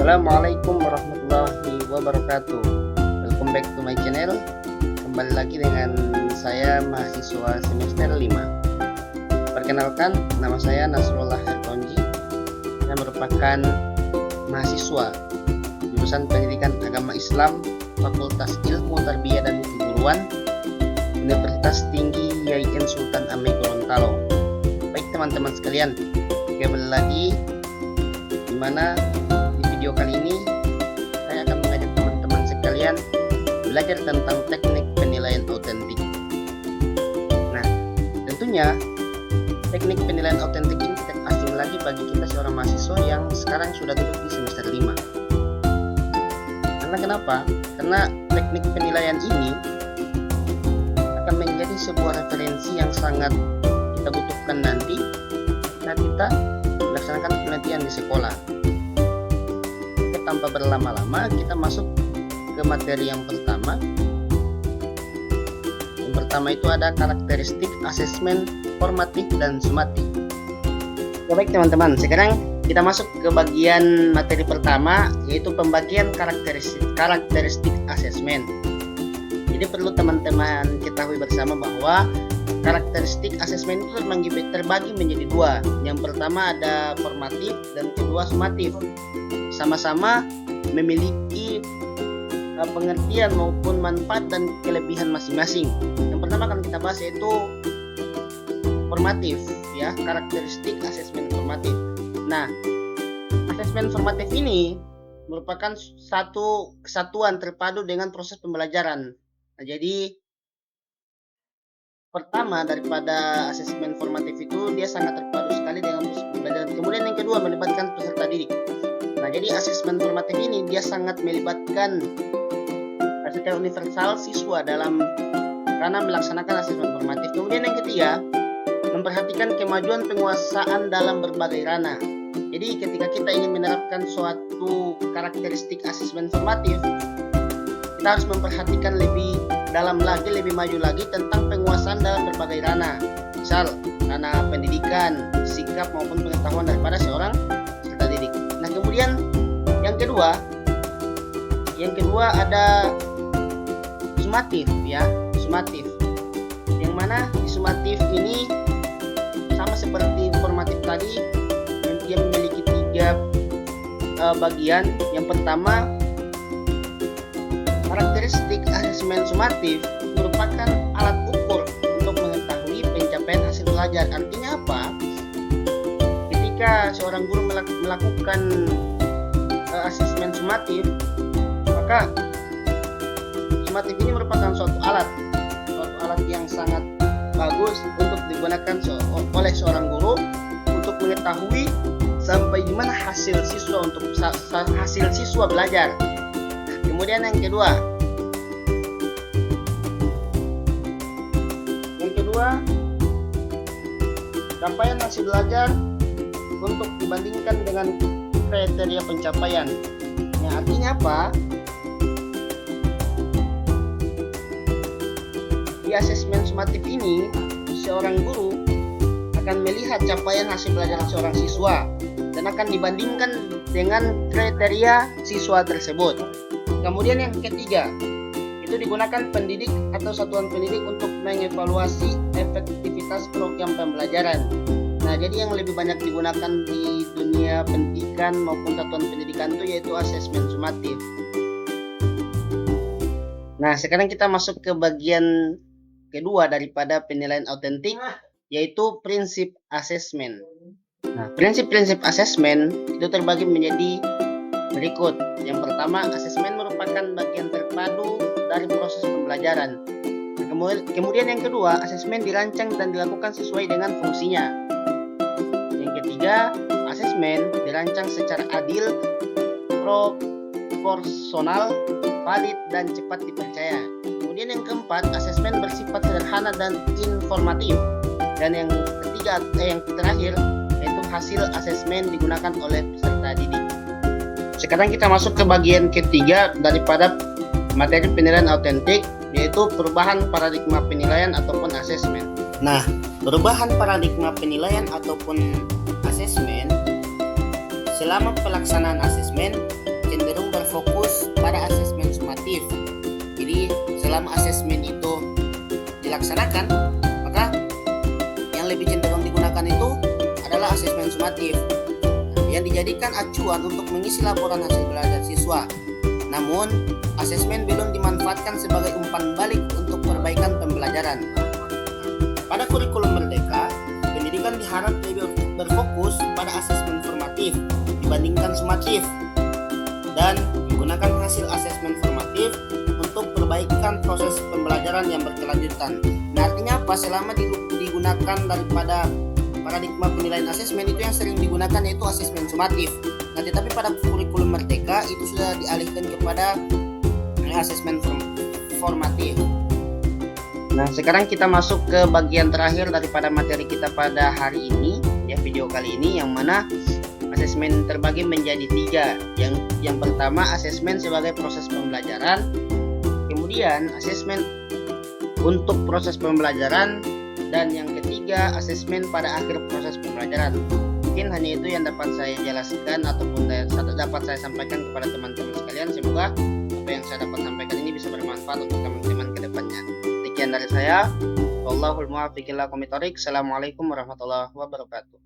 Assalamualaikum warahmatullahi wabarakatuh. Welcome back to my channel. Kembali lagi dengan saya mahasiswa semester 5. Perkenalkan, nama saya Nasrullah Hertonji. Saya merupakan mahasiswa jurusan Pendidikan Agama Islam Fakultas Ilmu Tarbiyah dan Keguruan Universitas Tinggi YAIN Sultan Amir Gorontalo. Baik teman-teman sekalian, kembali lagi di mana video kali ini saya akan mengajak teman-teman sekalian belajar tentang teknik penilaian autentik. Nah, tentunya teknik penilaian autentik ini tidak asing lagi bagi kita seorang mahasiswa yang sekarang sudah duduk di semester 5. Karena kenapa? Karena teknik penilaian ini akan menjadi sebuah referensi yang sangat kita butuhkan nanti saat kita melaksanakan penelitian di sekolah. Tanpa berlama-lama, kita masuk ke materi yang pertama. Yang pertama itu ada karakteristik asesmen formatif dan sumatif. Ya, baik teman-teman, sekarang kita masuk ke bagian materi pertama, yaitu pembagian karakteristik asesmen. Jadi perlu teman-teman ketahui bersama bahwa karakteristik asesmen itu terbagi menjadi dua. Yang pertama ada formatif dan kedua sumatif. Sama-sama memiliki pengertian maupun manfaat dan kelebihan masing-masing. Yang pertama akan kita bahas yaitu formatif, ya, karakteristik asesmen formatif. Nah, asesmen formatif ini merupakan satu kesatuan terpadu dengan proses pembelajaran. Nah, jadi pertama daripada asesmen formatif itu dia sangat terpadu sekali dengan proses pembelajaran. Kemudian yang kedua melibatkan peserta didik. Nah, jadi asesmen formatif ini dia sangat melibatkan secara universal siswa dalam karena melaksanakan asesmen formatif. Kemudian yang ketiga, memperhatikan kemajuan penguasaan dalam berbagai ranah. Jadi ketika kita ingin menerapkan suatu karakteristik asesmen formatif, kita harus memperhatikan lebih dalam lagi, lebih maju lagi tentang penguasaan dalam berbagai ranah. Misal, ranah pendidikan, sikap maupun pengetahuan daripada seorang peserta didik. Nah, kemudian yang kedua ada sumatif, ya, sumatif. Yang mana di sumatif ini sama seperti formatif tadi, dia memiliki 3 bagian. Yang pertama, karakteristik asesmen sumatif merupakan alat ukur untuk mengetahui pencapaian hasil belajar. Artinya apa? Ketika seorang guru melakukan asesmen sumatif, maka sumatif ini merupakan suatu alat yang sangat bagus untuk digunakan oleh seorang guru untuk mengetahui sampai di mana hasil siswa belajar. Kemudian yang kedua, capaian hasil belajar untuk dibandingkan dengan kriteria pencapaian. Nah, artinya apa? Di asesmen sumatif ini, seorang guru akan melihat capaian hasil belajar seorang siswa dan akan dibandingkan dengan kriteria siswa tersebut. Kemudian yang ketiga, itu digunakan pendidik atau satuan pendidik untuk mengevaluasi efektivitas program pembelajaran. Nah, jadi yang lebih banyak digunakan di dunia pendidikan maupun satuan pendidikan itu yaitu asesmen sumatif. Nah, sekarang kita masuk ke bagian kedua daripada penilaian autentik, yaitu prinsip asesmen. Nah, prinsip-prinsip asesmen itu terbagi menjadi berikut. Yang pertama, asesmen merupakan bagian terpadu dari proses pembelajaran. Kemudian yang kedua, asesmen dirancang dan dilakukan sesuai dengan fungsinya. Yang ketiga, asesmen dirancang secara adil, proporsional, valid, dan cepat dipercaya. Kemudian yang keempat, asesmen bersifat sederhana dan informatif. Dan yang terakhir, yaitu hasil asesmen digunakan oleh peserta didik. Sekarang kita masuk ke bagian ketiga daripada materi penilaian autentik, yaitu perubahan paradigma penilaian ataupun asesmen. Nah, perubahan paradigma penilaian ataupun asesmen selama pelaksanaan asesmen cenderung berfokus pada asesmen sumatif. Jadi selama asesmen itu dilaksanakan, maka yang lebih cenderung digunakan itu adalah asesmen sumatif yang dijadikan acuan untuk mengisi laporan hasil belajar siswa. Namun, asesmen belum dimanfaatkan sebagai umpan balik untuk perbaikan pembelajaran. Pada kurikulum Merdeka, pendidikan diharap lebih berfokus pada asesmen formatif dibandingkan sumatif dan menggunakan hasil asesmen formatif untuk perbaikan proses pembelajaran yang berkelanjutan. Nah, artinya apa? Selama digunakan daripada paradigma penilaian asesmen itu yang sering digunakan yaitu asesmen sumatif. Nah, tetapi pada kurikulum Merdeka itu sudah dialihkan kepada asesmen formatif. Nah, sekarang kita masuk ke bagian terakhir daripada materi kita pada hari ini, ya, video kali ini, yang mana asesmen terbagi menjadi 3. Yang pertama, asesmen sebagai proses pembelajaran. Kemudian asesmen untuk proses pembelajaran, dan yang ketiga, asesmen pada akhir proses pembelajaran. Mungkin hanya itu yang dapat saya jelaskan ataupun dapat saya sampaikan kepada teman-teman sekalian. Semoga apa yang saya dapat sampaikan ini bisa bermanfaat untuk teman-teman ke depannya. Sekian dari saya. Wallahul muwaffiq ila aqwamit thoriq. Assalamualaikum warahmatullahi wabarakatuh.